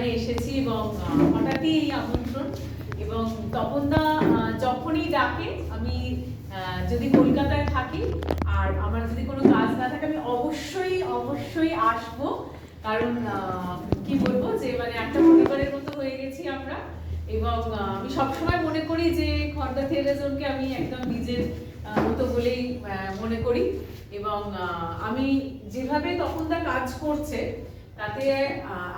এখানে এসেছি এবং হঠাৎই এই আমন্ত্রণ এবং তপনদা যখনই ডাকে আমি যদি কলকাতায় থাকি আর আমার যদি কোনো কাজ না থাকে আমি অবশ্যই আসবো। কারণ কি বলবো যে মানে একটা পরিবারের মতো হয়ে গেছি আমরা এবং আমি সবসময় মনে করি যে খর্দা থিয়েটার জোনকে আমি একদম নিজের মতো বলেই মনে করি এবং আমি যেভাবে তপনদা কাজ করছে তাতে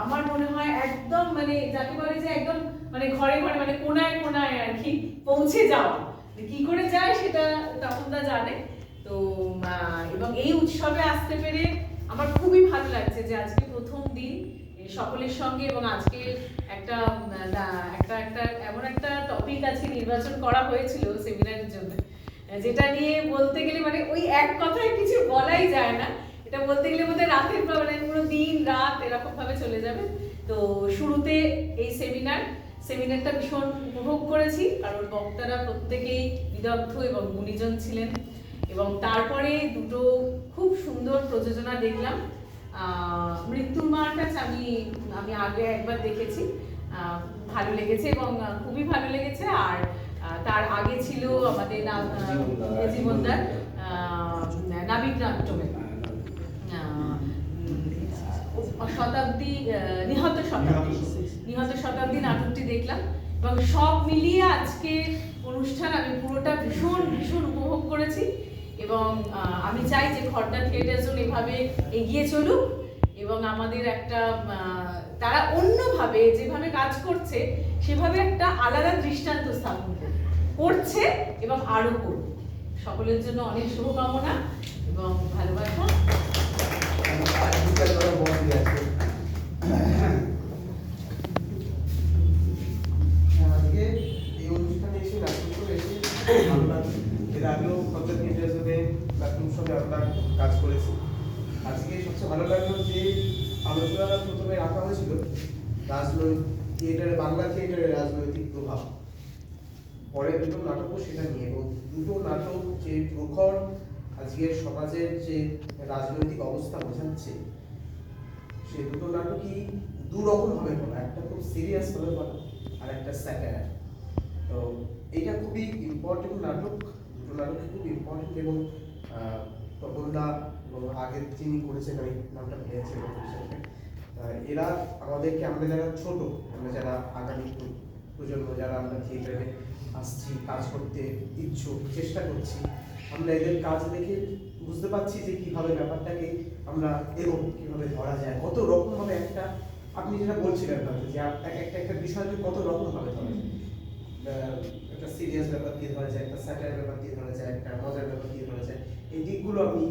আমার মনে হয় একদম মানে যাকে বলে যে একদম মানে ঘরে ঘরে মানে কোনায় কোনায় আর কি পৌঁছে যাওয়া, কি করে যায় সেটা তপনদা জানে। তো এবং এই উৎসবে আসতে পেরে আমার খুবই ভালো লাগছে যে আজকে প্রথম দিন সকলের সঙ্গে এবং আজকে একটা একটা একটা এমন একটা টপিক আছে নির্বাচন করা হয়েছিল সেমিনারের জন্য, যেটা নিয়ে বলতে গেলে মানে ওই এক কথায় কিছু বলাই যায় না। এটা বলতে গেলে বোধহয় রাতের মানে পুরো দিন রাত এরকম ভাবে চলে যাবে। তো শুরুতে এই সেমিনারটা ভীষণ উপভোগ করেছি কারণ বক্তারা প্রত্যেকেই বিদগ্ধ এবং গুণীজন ছিলেন এবং তারপরে দুটো খুব সুন্দর প্রযোজনা দেখলাম। মৃত্যুর মারটা আমি আগে একবার দেখেছি, ভালো লেগেছে এবং খুবই ভালো লেগেছে। আর তার আগে ছিল আমাদের জীবনদার নাবিক নাট্যমে নিহত শতাব্দী নাটকটি দেখলাম এবং সব মিলিয়ে আজকে অনুষ্ঠান আমি পুরোটা ভীষণ উপভোগ করেছি এবং আমি চাই যে খর্দা থিয়েটার জোন এভাবে এগিয়ে চলুক এবং আমাদের একটা তারা অন্যভাবে যেভাবে কাজ করছে সেভাবে একটা আলাদা দৃষ্টান্ত স্থাপন করছে এবং আরো করবে। সকলের জন্য অনেক শুভকামনা এবং ভালোবাসা। আজকে এই অনুষ্ঠানে এসে নাট্যোৎসব এসে ভালো লাগছে। এর আগেও খর্দা থিয়েটার জোনে নাট্যোৎসবে আমরা কাজ করেছি। আজকে সবচেয়ে ভালো লাগলো যে আলোচনা প্রথমে রাখা হয়েছিল থিয়েটারে, বাংলা থিয়েটারের রাজনৈতিক প্রভাব, পরে দুটো নাটকও সেটা নিয়ে এবং দুটো নাটক যে প্রখর আজকের সমাজের যে রাজনৈতিক অবস্থা বোঝাচ্ছে সে দুটো নাটকই দুরকম ভাবে বলা, একটা খুব সিরিয়াস ভাবে বলা আর একটা স্যাটায়ার। তো এটা খুবই ইম্পর্টেন্ট নাটক, দুটো নাটক খুব ইম্পর্টেন্ট এবং তপনদা এবং আগের যিনি করেছেন আমি নামটা পেয়েছি এরা আমাদেরকে, আমরা যারা ছোট, আমরা যারা আগামী প্রজন্ম যারা আমরা থিয়েটারে আসছি, কাজ করতে ইচ্ছুক, চেষ্টা করছি, আমরা এদের কাজ দেখে বুঝতে পারছি যে কিভাবে ব্যাপারটাকে আমরা এবং কিভাবে ধরা যায়, কত রকম ভাবে একটা, আপনি যেটা বলছিলেন যে একটা বিষয়কে কত রকম ভাবে ধরা যায়, একটা সিরিয়াস ব্যাপার দিয়ে ধরা যায়, একটা স্যাটায়ার ব্যাপার দিয়ে ধরা যায়, একটা মজার ব্যাপার দিয়ে ধরা যায়। এই দিকগুলো আমি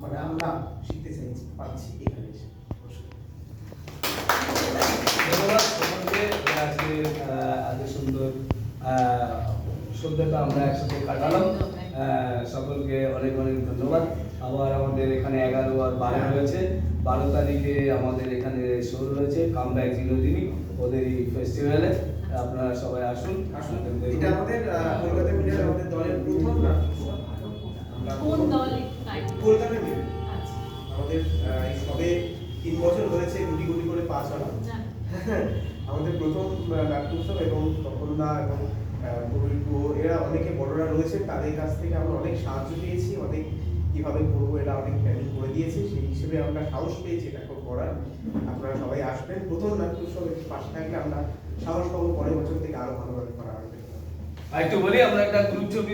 মানে আমরা শিখতে চাইছি, পাচ্ছি এখানে এসে। ধন্যবাদ সকলকে, আজকে এত সুন্দর সন্ধ্যাটা আমরা একসাথে কাটালাম। সকলকে অনেক ধন্যবাদ। আবার আমাদের এখানে 11 আর 12 রয়েছে, 12 তারিখে আমাদের এখানে শো রয়েছে কামব্যাক বিনোদিনী, ওদেরই ফেস্টিভ্যালে আপনারা সবাই আসুন। এটা আমাদের কলকাতা মিডিয়ার আমাদের দলের প্রথম নাটক। কোন দল? কলকাতা মিডিয়া আমাদের এই সবে 3 বছর হয়েছে, গুটি গুটি করে পাস হলো আমাদের প্রথম নাট্যোৎসব এবং তপনদা এবং এরা অনেকে বড়রা রয়েছেন, তাদের কাছ থেকে আমরা অনেক সাহায্য পেয়েছি, অনেক কিভাবে করবো এরা অনেক প্ল্যানিং করে দিয়েছে, সেই হিসেবে আমরা সাহস পেয়েছি এটা করার। আপনারা সবাই আসবেন, প্রথম নাট্যোৎসবের পাশে থাকলে আমরা সাহস পাবো পরের বছর থেকে আরো ভালোভাবে করা হবে। একটু বলি, আমরা একটা গ্রুপ ছবি